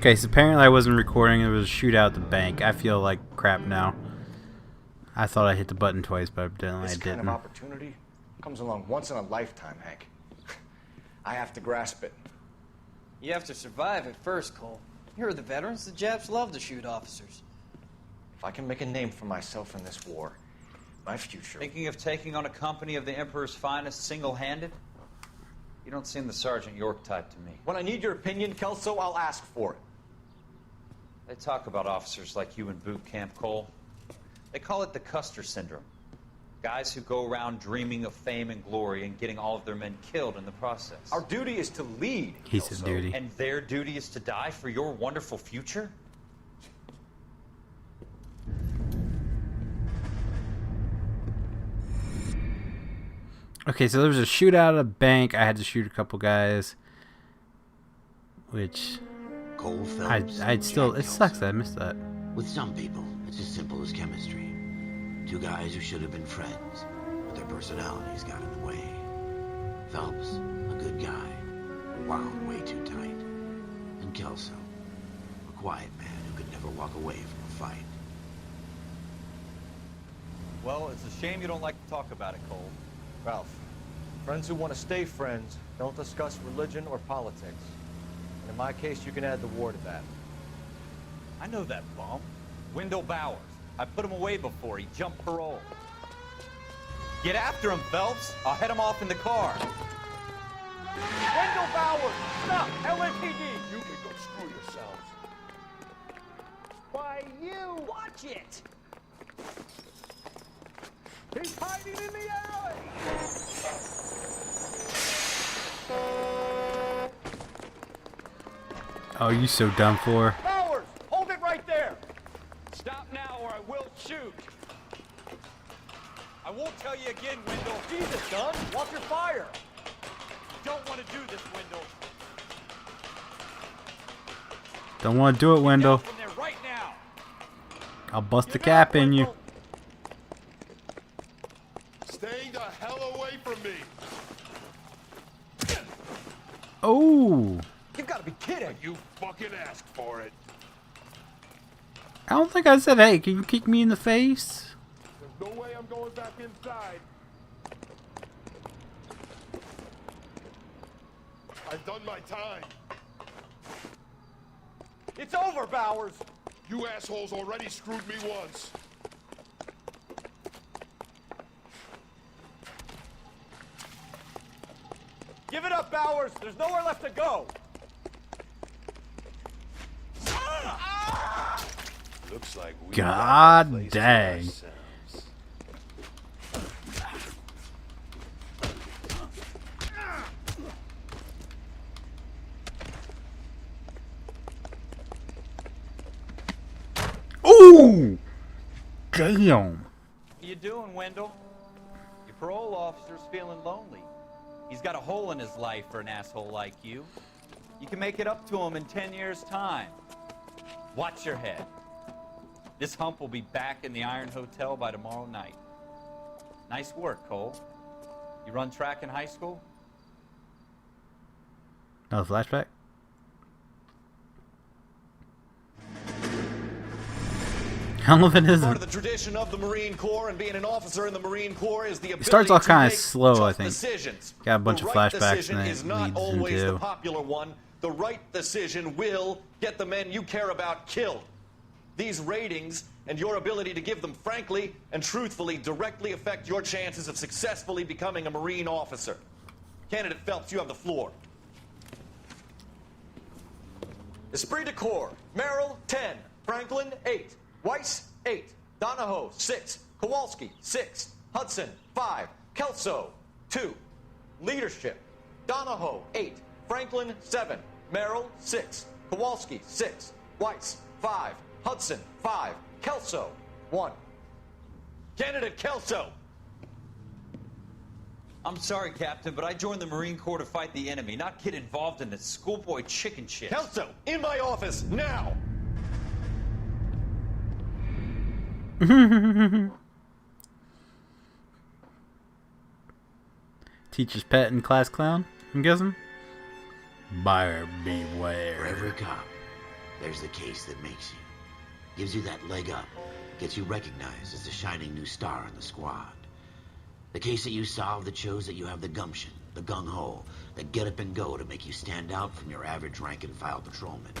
Okay, so apparently I wasn't recording. There was a shootout at the bank. I feel like crap now. I thought I hit the button twice, but evidently I This didn't. kind of opportunity comes along once in a lifetime, Hank. I have to grasp it. You have to survive at first, Cole. Here are the veterans. The Japs love to shoot officers. If I can make a name for myself in this war, my future... Thinking of taking on a company of the Emperor's finest single-handed? You don't seem the Sergeant York type to me. When I need your opinion, Kelso, I'll ask for it. They talk about officers like you in boot camp, Cole. They call it the Custer syndrome. Guys who go around dreaming of fame and glory and getting all of their men killed in the process. Our duty is to lead, He said duty. And their duty is to die for your wonderful future? Okay, so there was a shootout at a bank. I had to shoot a couple guys, which Cole Phelps, I'd still. It Jack sucks that I Kelso. missed that. With some people, it's as simple as chemistry. Two guys who should have been friends, but their personalities got in the way. Phelps, a good guy, wound way too tight. And Kelso, a quiet man who could never walk away from a fight. Well, it's a shame you don't like to talk about it, Cole. Ralph, friends who want to stay friends don't discuss religion or politics. And in my case, you can add the war to that. I know that bum. Wendell Bowers. I put him away before. He jumped parole. Get after him, Phelps. I'll head him off in the car. Wendell Bowers! Stop! LAPD! You can go screw yourselves. Why, you! Watch it! He's hiding in the alley! Oh, you so done for. Bowers! Hold it right there! Stop now or I will shoot! I won't tell you again, Wendell. Jesus, son! Watch your fire! Don't want to do this, Wendell. Don't want to do it, Wendell. From there right now. I'll bust the cap in you. Stay the hell away from me! Oh, You've got to be kidding! You fucking asked for it. I don't think I said, hey, can you kick me in the face? There's no way I'm going back inside. I've done my time. It's over, Bowers! You assholes already screwed me once. Give it up, Bowers! There's nowhere left to go! Looks like we God got a place to dang. ourselves. Ooh, damn. What you doing, Wendell? Your parole officer's feeling lonely. He's got a hole in his life for an asshole like you. You can make it up to him in 10 years' time. Watch your head. This hump will be back in the Iron Hotel by tomorrow night. Nice work, Cole. You run track in high school? Another flashback. How long it is Part it? of the tradition of the Marine Corps and being an officer in the Marine Corps is the ability starts off to kinda make slow, I tough think. decisions. Got a bunch The of right flashbacks decision and then is it not leads always into- the popular one. The right decision will get the men you care about killed. These ratings and your ability to give them frankly and truthfully directly affect your chances of successfully becoming a Marine officer. Candidate Phelps, you have the floor. Esprit de Corps, Merrill 10, Franklin 8, Weiss 8, Donahoe 6, Kowalski 6, Hudson 5, Kelso 2. Leadership, Donahoe 8, Franklin 7, Merrill 6, Kowalski 6, Weiss 5, Hudson 5, Kelso 1. Candidate Kelso. I'm sorry, Captain, but I joined the Marine Corps to fight the enemy, not get involved in this schoolboy chicken shit. Kelso, in my office, now! Teacher's pet and class clown, I'm guessing? Buyer For beware. every cop, There's the case that makes you. Gives you that leg up. Gets you recognized as the shining new star in the squad. The case that you solve that shows that you have the gumption, the gung-ho, the get up and go to make you stand out from your average rank-and-file patrolman.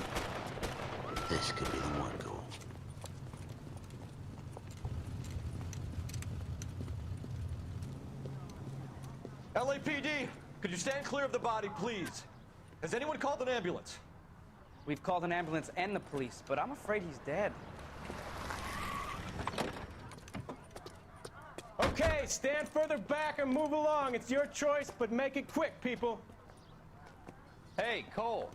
This could be the one goal. LAPD, could you stand clear of the body, please? Has anyone called an ambulance? We've called an ambulance and the police, but I'm afraid he's dead. Okay, stand further back and move along. It's your choice, but make it quick, people. Hey, Cole.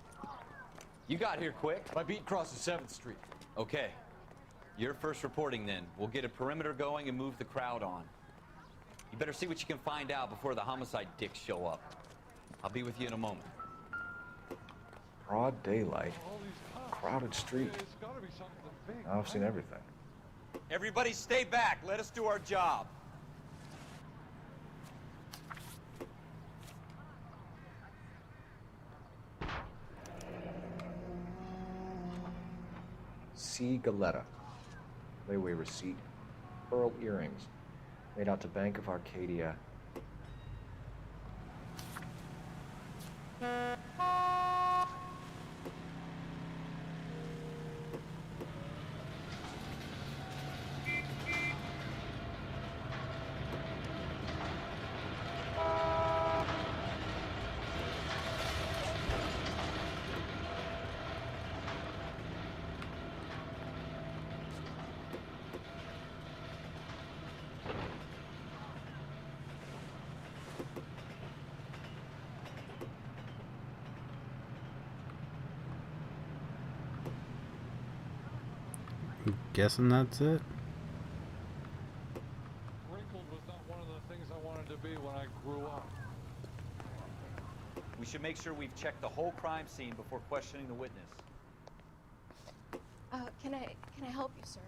You got here quick. My beat crosses 7th Street. Okay. You're first reporting then. We'll get a perimeter going and move the crowd on. You better see what you can find out before the homicide dicks show up. I'll be with you in a moment. Broad daylight. Crowded street. I've seen everything. Everybody stay back. Let us do our job. C. Galetta. Layaway receipt. Pearl earrings. Made out to Bank of Arcadia. I'm guessing that's it. Wrinkled was not one of the things I wanted to be when I grew up. We should make sure we've checked the whole crime scene before questioning the witness. Can I help you, sir?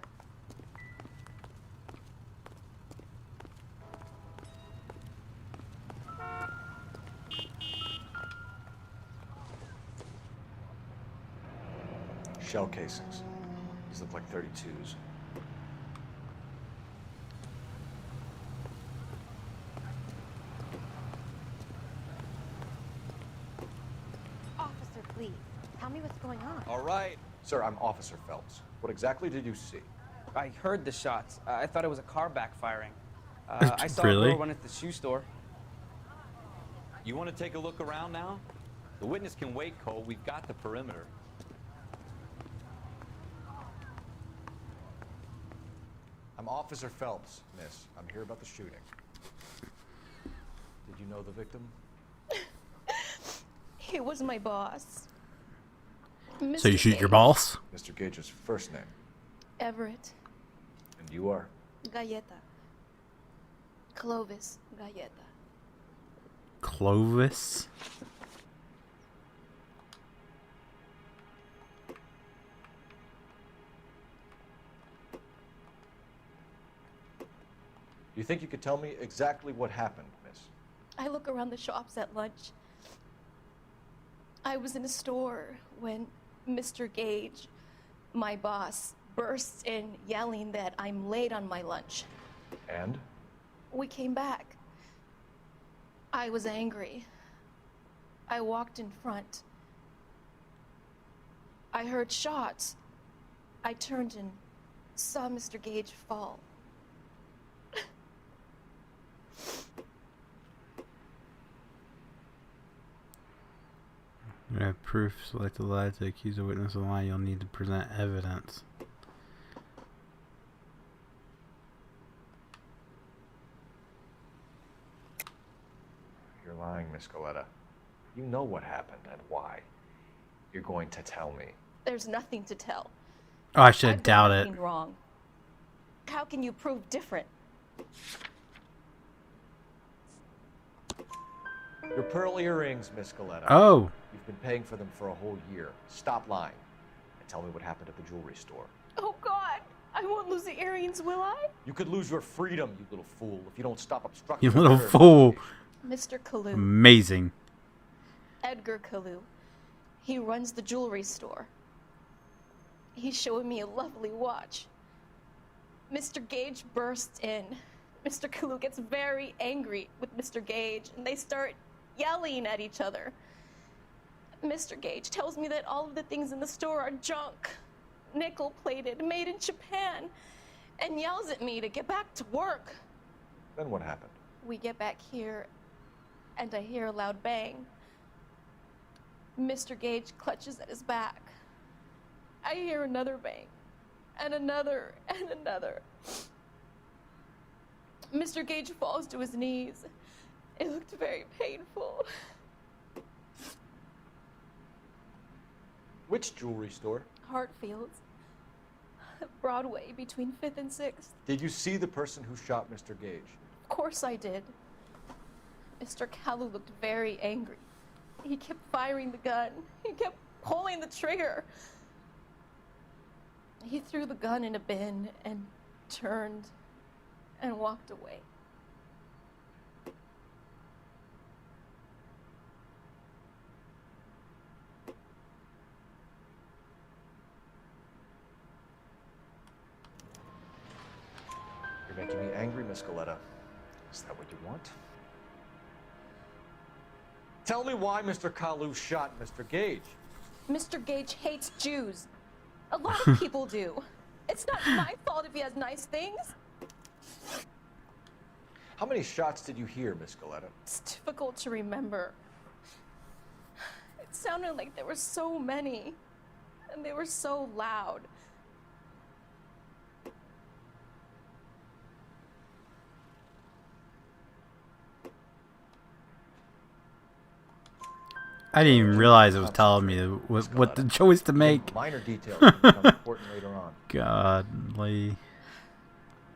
Shell casings. These look like 32s. Officer, please, tell me what's going on. All right. Sir, I'm Officer Phelps. What exactly did you see? I heard the shots. I thought it was a car backfiring. I saw Really? a girl run at the shoe store. You want to take a look around now? The witness can wait, Cole. We've got the perimeter. I'm Officer Phelps, miss. I'm here about the shooting. Did you know the victim? He was my boss. So you Mr. shoot your Gage. boss? Mr. Gage's first name. Everett. And you are? Galleta. Clovis Galleta. Clovis? Do you think you could tell me exactly what happened, miss? I look around the shops at lunch. I was in a store when Mr. Gage, my boss, bursts in yelling that I'm late on my lunch. And? We came back. I was angry. I walked in front. I heard shots. I turned and saw Mr. Gage fall. You have proof, select a lie to accuse a witness of a lie, you'll need to present evidence. You're lying, Miss Galetta. You know what happened and why. You're going to tell me. There's nothing to tell. Oh, I should I've have done doubted it. nothing wrong. How can you prove different? Your pearl earrings, Miss Galetta. Oh, You've been paying for them for a whole year. Stop lying and tell me what happened at the jewelry store. Oh, God. I won't lose the earrings, will I? You could lose your freedom, you little fool, if you don't stop obstructing. you the little murder fool. Mr. Kalu. Amazing. Edgar Kalu. He runs the jewelry store. He's showing me a lovely watch. Mr. Gage bursts in. Mr. Kalu gets very angry with Mr. Gage, and they start yelling at each other. Mr. Gage tells me that all of the things in the store are junk, nickel-plated, made in Japan, and yells at me to get back to work. Then what happened? We get back here, and I hear a loud bang. Mr. Gage clutches at his back. I hear another bang, and another, and another. Mr. Gage falls to his knees. It looked very painful. Which jewelry store? Hartfield's. Broadway, between 5th and 6th. Did you see the person who shot Mr. Gage? Of course I did. Mr. Kalu looked very angry. He kept firing the gun. He kept pulling the trigger. He threw the gun in a bin and turned and walked away. You're making me angry, Miss Galetta. Is that what you want? Tell me why Mr. Kalu shot Mr. Gage. Mr. Gage hates Jews. A lot of people do. It's not my fault if he has nice things. How many shots did you hear, Miss Galetta? It's difficult to remember. It sounded like there were so many, and they were so loud. I didn't even realize it was telling me what the choice to make. Minor details can become important later on. Godly.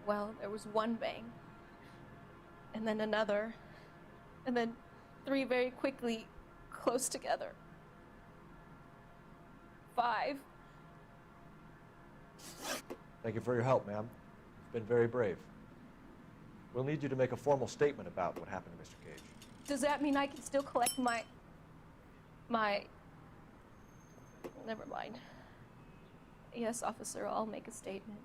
Well, there was one bang, and then another, and then 3 very quickly, close together. 5. Thank you for your help, ma'am. You've been very brave. We'll need you to make a formal statement about what happened to Mr. Gage. Does that mean I can still collect my... Never mind. Yes, officer, I'll make a statement.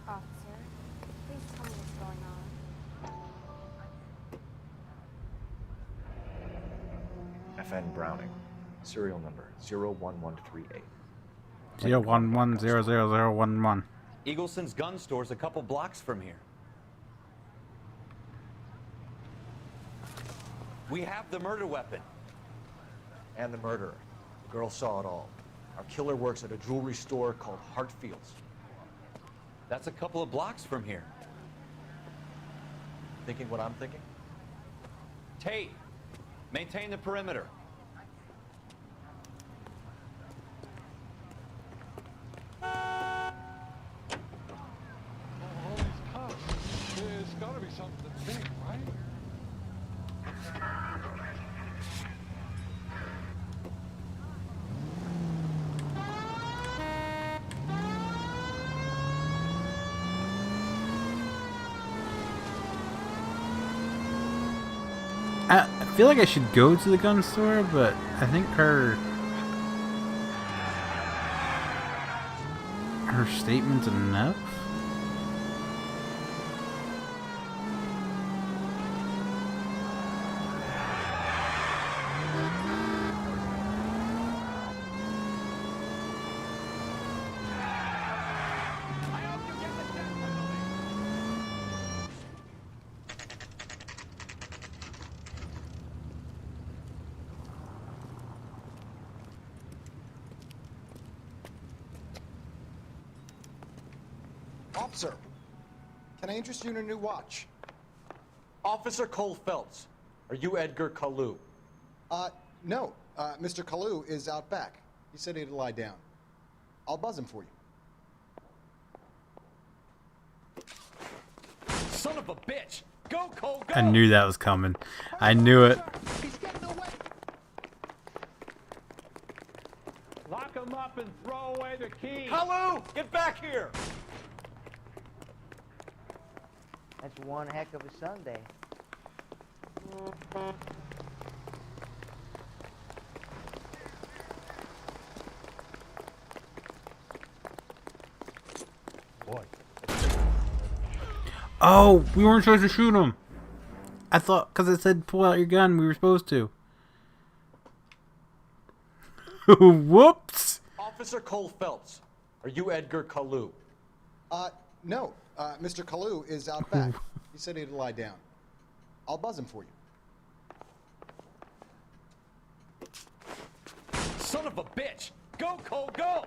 Officer, please tell me what's going on. FN Browning, serial number 01138. 0110011. Eagleson's gun store's a couple blocks from here. We have the murder weapon. And the murderer. The girl saw it all. Our killer works at a jewelry store called Hartfield's. That's a couple of blocks from here. Thinking what I'm thinking? Tate, maintain the perimeter. All these cops. There's gotta be something big, right? I feel like I should go to the gun store, but I think her statement's enough. Officer, can I interest you in a new watch? Officer Cole Phelps, are you Edgar Kalu? No. Mr. Kalu is out back. He said he'd lie down. I'll buzz him for you. Son of a bitch! Go, Cole, go! I knew that was coming. I knew it. He's getting away. Lock him up and throw away the key. Kalu, get back here! That's one heck of a Sunday. Boy. Oh, we weren't supposed to shoot him. I thought, because it said pull out your gun, we were supposed to. Whoops. Officer Cole Phelps, are you Edgar Kalu? No. Mr. Kalu is out back. He said he'd lie down. I'll buzz him for you. Son of a bitch! Go, Cole, go!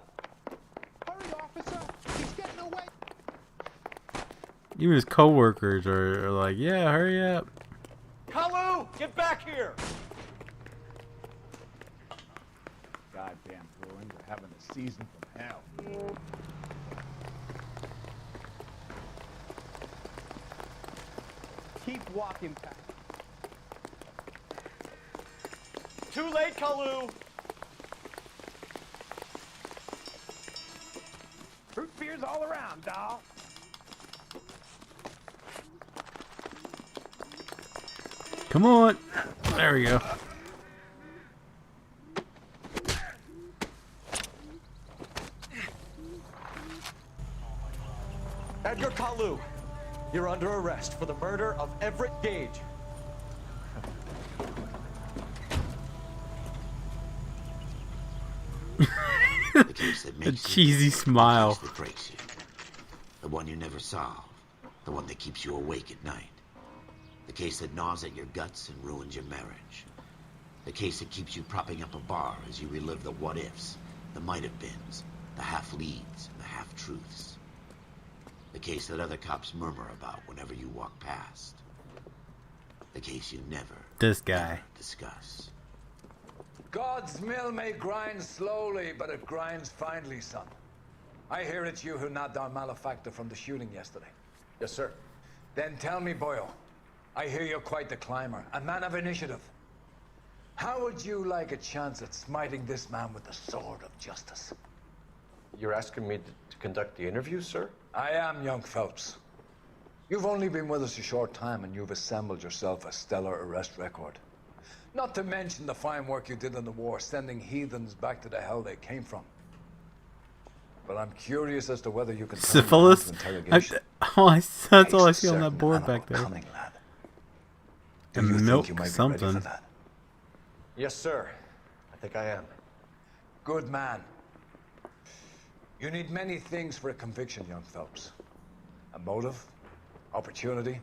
Hurry, officer! He's getting away! Even his coworkers are like, yeah, hurry up. Kalu, get back here! Goddamn Bruins are having a season from hell. Keep walking past. Too late, Kalu! Fruit beers all around, doll. Come on. There we go. Edgar Kalu, you're under arrest for the murder of Everett Gage. The case that A makes cheesy you, smile. The case that breaks you. The one you never solve. The one that keeps you awake at night. The case that gnaws at your guts and ruins your marriage. The case that keeps you propping up a bar as you relive the what-ifs, the might-have-beens, the half-leads, and the half-truths. The case that other cops murmur about whenever you walk past. The case you never, This guy. ever discuss. God's mill may grind slowly, but it grinds finely, son. I hear it's you who nabbed our malefactor from the shooting yesterday. Yes, sir. Then tell me, Boyle, I hear you're quite the climber, a man of initiative. How would you like a chance at smiting this man with the sword of justice? You're asking me to conduct the interview, sir? I am, young Phelps. You've only been with us a short time, and you've assembled yourself a stellar arrest record. Not to mention the fine work you did in the war, sending heathens back to the hell they came from. But I'm curious as to whether you can turn your hand Syphilis? to interrogation. That's all I Takes a see on that certain board animal back there. cunning, lad. Do And you milk think you might be something. ready for that? Yes, sir. I think I am. Good man. You need many things for a conviction, young Phelps. A motive, opportunity,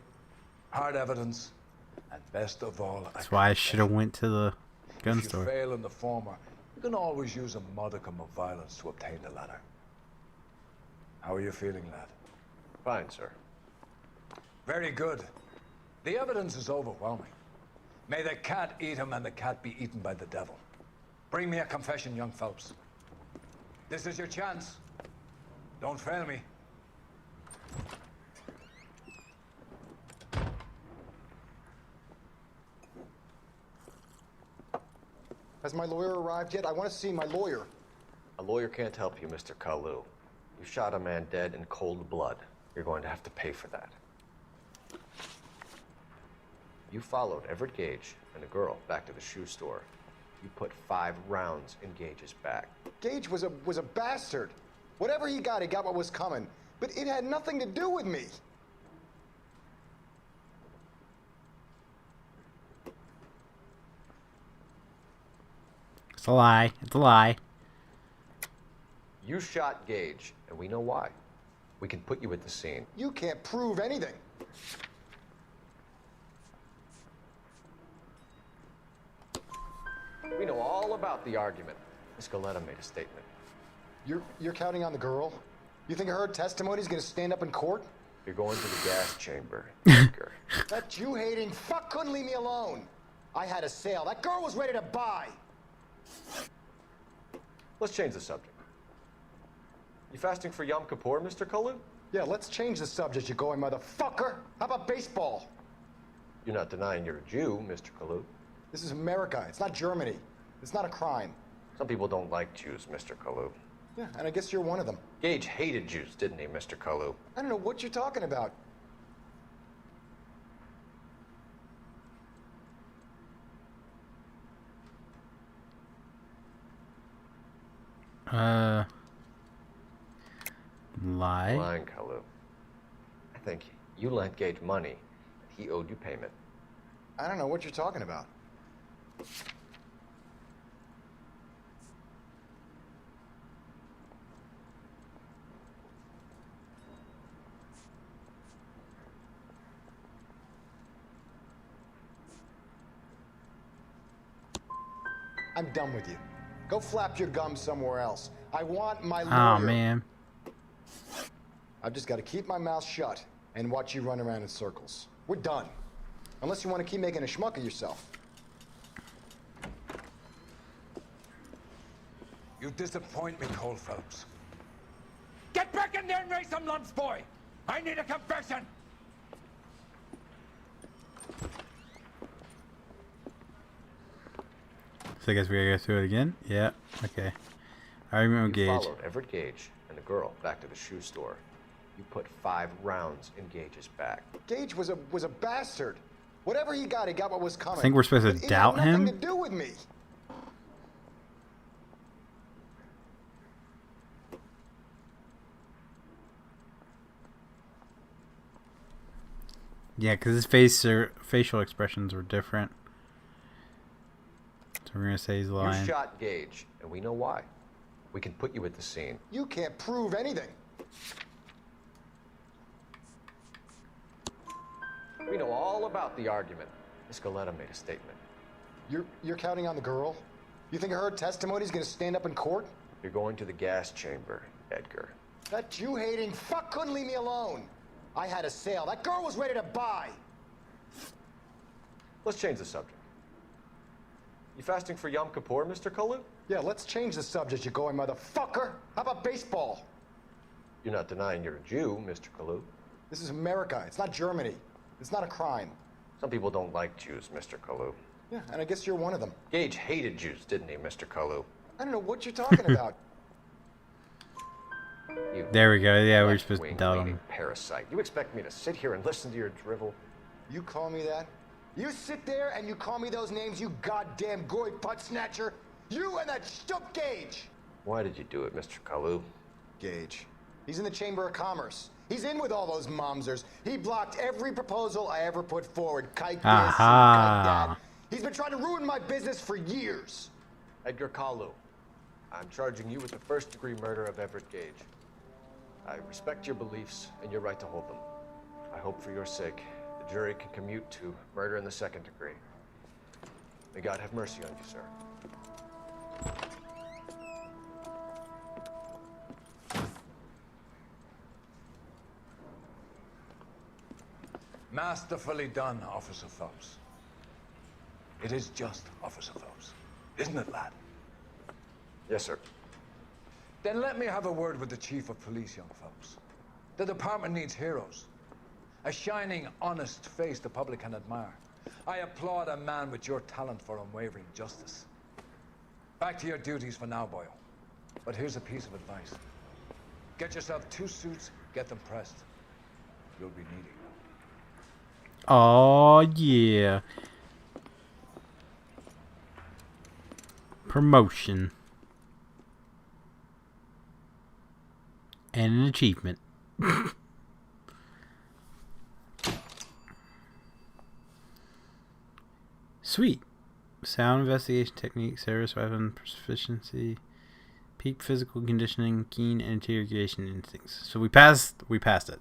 hard evidence, and best of all, That's why I should have went to the gun if you store. fail in the former, you can always use a modicum of violence to obtain the latter. How are you feeling, lad? Fine, sir. Very good. The evidence is overwhelming. May the cat eat him and the cat be eaten by the devil. Bring me a confession, young Phelps. This is your chance. Don't fail me. Has my lawyer arrived yet? I want to see my lawyer. A lawyer can't help you, Mr. Kalu. You shot a man dead in cold blood. You're going to have to pay for that. You followed Everett Gage and a girl back to the shoe store. You put 5 rounds in Gage's back. Gage was a bastard. Whatever he got what was coming. But it had nothing to do with me. It's a lie. It's a lie. You shot Gage, and we know why. We can put you at the scene. You can't prove anything. We know all about the argument. Miss Goleta made a statement. You're counting on the girl? You think her testimony is going to stand up in court? You're going to the gas chamber, Edgar. That Jew-hating fuck couldn't leave me alone. I had a sale. That girl was ready to buy. Let's change the subject. You fasting for Yom Kippur, Mr. Kalu? Yeah, let's change the subject, you going motherfucker. How about baseball? You're not denying you're a Jew, Mr. Kalu. This is America. It's not Germany. It's not a crime. Some people don't like Jews, Mr. Kalu. Yeah, and I guess you're one of them. Gage hated Jews, didn't he, Mr. Kalu? I don't know what you're talking about. Lie? Lying, Kalu. I think you lent Gage money. He owed you payment. I don't know what you're talking about. I'm done with you. Go flap your gums somewhere else. I want my lawyer. Oh, man. I've just got to keep my mouth shut and watch you run around in circles. We're done. Unless you want to keep making a schmuck of yourself. You disappoint me, Cole Phelps. Get back in there and raise some lumps, boy! I need a confession! So I guess we gotta go through it again? Yeah, okay. I remember You Gage. followed Everett Gage and the girl back to the shoe store. You put 5 rounds in Gage's back. Gage was a bastard. Whatever he got what was coming. I think we're supposed to But doubt it had him? nothing to do with me. Yeah, because his facial expressions were different. So we're gonna say he's lying. You shot Gage, and we know why. We can put you at the scene. You can't prove anything. We know all about the argument. Miss Galetta made a statement. You're counting on the girl? You think her testimony is gonna stand up in court? You're going to the gas chamber, Edgar. That Jew-hating fuck couldn't leave me alone. I had a sale. That girl was ready to buy. Let's change the subject. You fasting for Yom Kippur, Mr. Kalu? Yeah, let's change the subject, you going motherfucker. How about baseball? You're not denying you're a Jew, Mr. Kalu. This is America. It's not Germany. It's not a crime. Some people don't like Jews, Mr. Kalu. Yeah, and I guess you're one of them. Gage hated Jews, didn't he, Mr. Kalu? I don't know what you're talking about. You There we go. Yeah, we're supposed to left-wing doubt leaning him. parasite. You expect me to sit here and listen to your drivel? You call me that? You sit there and you call me those names, you goddamn goy butt snatcher? You and that stup Gage! Why did you do it, Mr. Kalu? Gage. He's in the Chamber of Commerce. He's in with all those momsers. He blocked every proposal I ever put forward. Kite this and kite that. He's been trying to ruin my business for years. Edgar Kalu, I'm charging you with the first-degree murder of Everett Gage. I respect your beliefs and your right to hold them. I hope for your sake the jury can commute to murder in the second degree. May God have mercy on you, sir. Masterfully done, Officer Phelps. It is just Officer Phelps, isn't it, lad? Yes, sir. Then let me have a word with the Chief of Police, young Phelps. The department needs heroes. A shining, honest face the public can admire. I applaud a man with your talent for unwavering justice. Back to your duties for now, Boyle. But here's a piece of advice. Get yourself 2 suits, get them pressed. You'll be needing them. Oh, yeah. Promotion. And an achievement. Sweet. Sound investigation technique, service weapon proficiency, peak physical conditioning, keen interrogation instincts. So we passed it.